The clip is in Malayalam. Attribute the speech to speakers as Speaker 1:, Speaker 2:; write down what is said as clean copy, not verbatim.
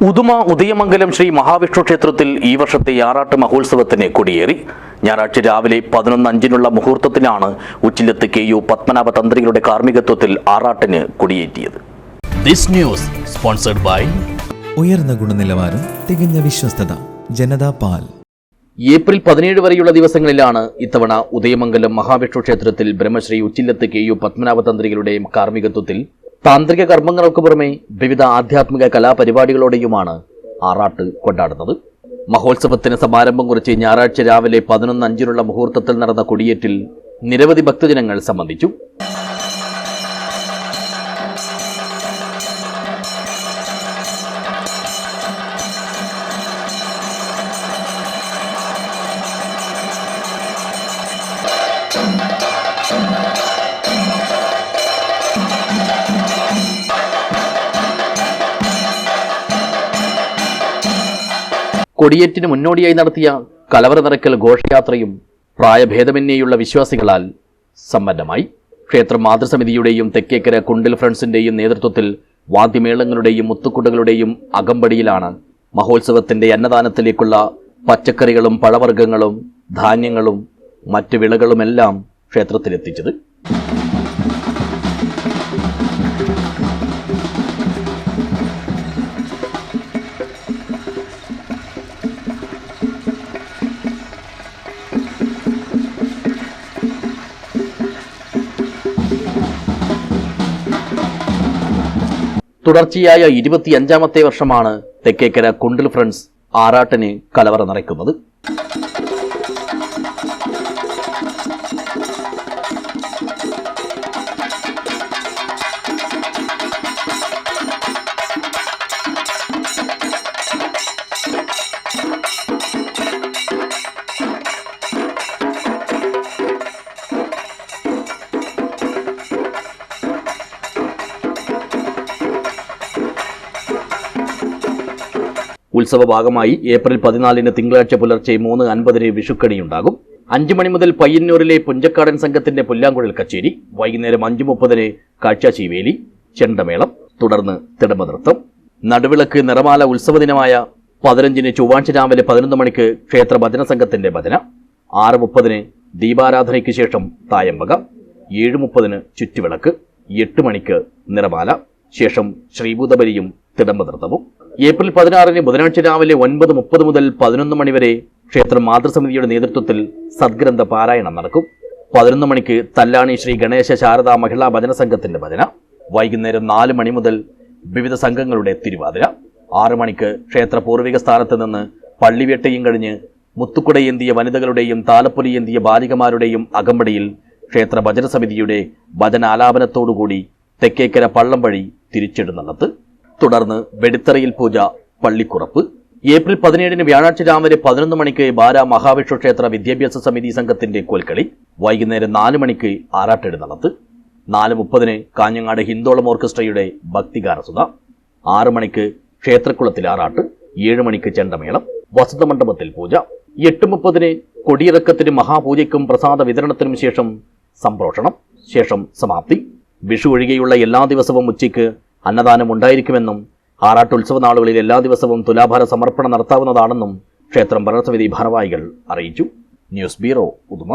Speaker 1: ഉദുമ ഉദയമംഗലം ശ്രീ മഹാവിഷ്ണു ക്ഷേത്രത്തിൽ ഈ വർഷത്തെ ആറാട്ട് മഹോത്സവത്തിന് കൊടിയേറി. ഞായറാഴ്ച രാവിലെ 11:05 മുഹൂർത്തത്തിലാണ് ഉച്ചിലത്ത് KU പത്മനാഭ തന്ത്രികളുടെ കാർമ്മികത്വത്തിൽ ആറാട്ടിന് കൊടിയേറ്റിയത്.
Speaker 2: ഉയർന്ന ഗുണനിലവാരം, തികഞ്ഞ വിശ്വസ്തത, ജനതാ പാൽ.
Speaker 1: ഏപ്രിൽ 17 വരെയുള്ള ദിവസങ്ങളിലാണ് ഇത്തവണ ഉദയമംഗലം മഹാവിഷ്ണു ക്ഷേത്രത്തിൽ ബ്രഹ്മശ്രീ ഉച്ചിലത്ത് KU പത്മനാഭ തന്ത്രികളുടെ കാർമ്മികത്വത്തിൽ താന്ത്രിക കർമ്മങ്ങൾക്ക് പുറമെ വിവിധ ആധ്യാത്മിക കലാപരിപാടികളോടെയുമാണ് ആറാട്ട് കൊണ്ടാടുന്നത്. മഹോത്സവത്തിന് സമാരംഭം കുറിച്ച് ഞായറാഴ്ച രാവിലെ 11:05 മുഹൂർത്തത്തിൽ നടന്ന കൊടിയേറ്റിൽ നിരവധി ഭക്തജനങ്ങൾ സംബന്ധിച്ചു. കൊടിയേറ്റിന് മുന്നോടിയായി നടത്തിയ കലവറ നിറയ്ക്കൽ ഘോഷയാത്രയും പ്രായഭേദമന്യേയുള്ള വിശ്വാസികളാൽ സമ്പന്നമായി. ക്ഷേത്ര മാതൃസമിതിയുടെയും തെക്കേക്കര കുണ്ടിൽ ഫ്രണ്ട്സിന്റെയും നേതൃത്വത്തിൽ വാദ്യമേളങ്ങളുടെയും മുത്തുക്കുടകളുടെയും അകമ്പടിയിലാണ് മഹോത്സവത്തിന്റെ അന്നദാനത്തിലേക്കുള്ള പച്ചക്കറികളും പഴവർഗ്ഗങ്ങളും ധാന്യങ്ങളും മറ്റ് വിളകളുമെല്ലാം ക്ഷേത്രത്തിലെത്തിച്ചത്. തുടർച്ചയായ 25ാമത്തെ വർഷമാണ് തെക്കേക്കര കുണ്ടിൽ ഫ്രണ്ട്സ് ആറാട്ടിന് കലവറ നിറയ്ക്കുന്നത്. ഉത്സവ ഭാഗമായി ഏപ്രിൽ 14 തിങ്കളാഴ്ച പുലർച്ചെ 3:50 വിഷുക്കണിയുണ്ടാകും. 5 മണി മുതൽ പയ്യന്നൂരിലെ പുഞ്ചക്കാടൻ സംഘത്തിന്റെ പുല്ലാങ്കുഴൽ കച്ചേരി, വൈകുന്നേരം 5:30 കാഴ്ചാശീവേലി, ചെണ്ടമേളം, തുടർന്ന് തിടമ്പ നൃത്തം. നടുവിളക്ക് നിറമാല ഉത്സവ ദിനമായ 15 ചൊവ്വാഴ്ച രാവിലെ 11 മണിക്ക് ക്ഷേത്ര ഭജന സംഘത്തിന്റെ ഭജന, 6:30 ദീപാരാധനയ്ക്ക് ശേഷം തായമ്പക, 7:30 ചുറ്റുവിളക്ക്, 8 മണിക്ക് നിറമാല, ശേഷം ശ്രീഭൂതബലിയും തിടമ്പ നൃത്തവും. ഏപ്രിൽ 16 ബുധനാഴ്ച രാവിലെ 9:30 മുതൽ 11 മണിവരെ ക്ഷേത്ര മാതൃസമിതിയുടെ നേതൃത്വത്തിൽ സദ്ഗ്രന്ഥ പാരായണം നടക്കും. 11 മണിക്ക് തല്ലാണി ശ്രീ ഗണേശ ശാരദാ മഹിളാ ഭജന സംഘത്തിന്റെ ഭജന, വൈകുന്നേരം 4 മണി മുതൽ വിവിധ സംഘങ്ങളുടെ തിരുവാതിര, 6 മണിക്ക് ക്ഷേത്ര പൂർവിക സ്ഥാനത്ത് നിന്ന് പള്ളിവേട്ടയും കഴിഞ്ഞ് മുത്തുക്കുടയേന്തിയ വനിതകളുടെയും താലപ്പൊലിയേന്തിയ ബാലികമാരുടെയും അകമ്പടിയിൽ ക്ഷേത്ര ഭജന സമിതിയുടെ ഭജനാലാപനത്തോടുകൂടി തെക്കേക്കര പള്ളം വഴി തിരിച്ചെഴുന്നള്ളത്ത്, തുടർന്ന് വെടിത്തറയിൽ പൂജ, പള്ളിക്കുറപ്പ്. ഏപ്രിൽ 17 വ്യാഴാഴ്ച രാവിലെ 11 മണിക്ക് ബാര മഹാവിഷ്ണു ക്ഷേത്ര വിദ്യാഭ്യാസ സമിതി സംഘത്തിന്റെ കോൽക്കളി, വൈകുന്നേരം 4 മണിക്ക് ആറാട്ടെഴുന്നള്ളത്ത്, 4:30 കാഞ്ഞങ്ങാട് ഹിന്ദോളം ഓർക്കസ്ട്രയുടെ ഭക്തിഗാനസുധ, 6 മണിക്ക് ക്ഷേത്രക്കുളത്തിൽ ആറാട്ട്, 7 മണിക്ക് ചെണ്ടമേളം, വസന്തമണ്ഡപത്തിൽ പൂജ, 8:30 കൊടിയിറക്കത്തിനും മഹാപൂജയ്ക്കും പ്രസാദ വിതരണത്തിനും ശേഷം സംപ്രോഷണം, ശേഷം സമാപ്തി. വിഷു ഒഴികെയുള്ള എല്ലാ ദിവസവും ഉച്ചയ്ക്ക് അന്നദാനം ഉണ്ടായിരിക്കുമെന്നും ആറാട്ടുത്സവ നാളുകളിൽ എല്ലാ ദിവസവും തുലാഭാര സമർപ്പണം നടത്താവുന്നതാണെന്നും ക്ഷേത്രം ഭരണസമിതി ഭാരവാഹികൾ അറിയിച്ചു. News bureau, Uduma.